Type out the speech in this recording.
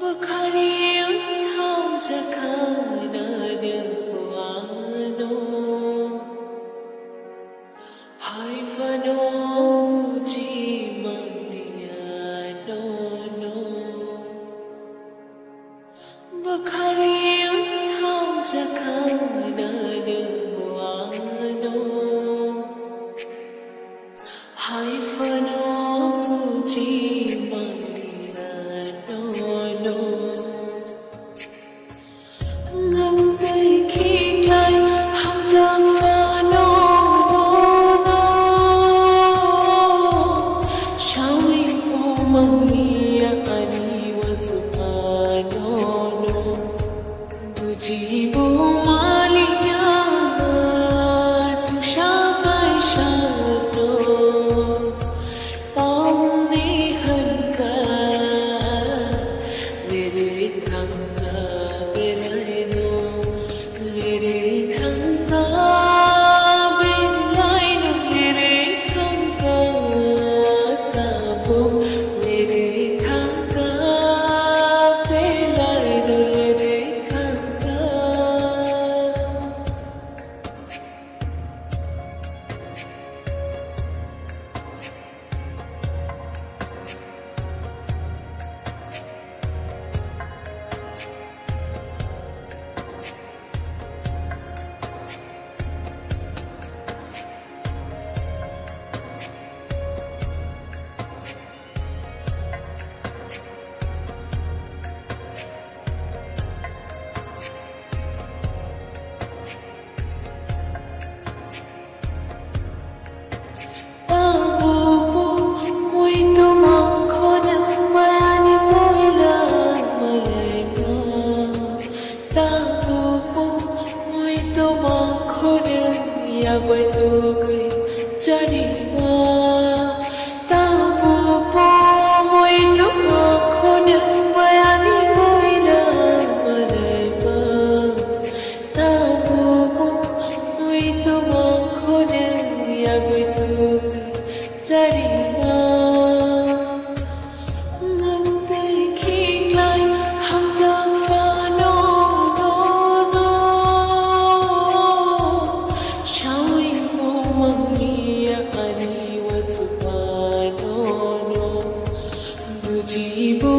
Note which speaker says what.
Speaker 1: Bukhari ham jakhana nirvano Haifano buji mandiano no Bukhari ham jakhana nirvano Haifano buji mandiano no Ngang tay khi gai ham jakhana Mangia ani wazmano no bujibu maliya tushabai shato tamne hanka mere thanka belaino mere thanka belaino mere thanka tabu Jadi ma tahu po muito aku nak bayani moina mereka tahu po muito aku nak yang itu jadi ma nanti kita ham jakhana no no shawi mangia ani wazmano no bujibu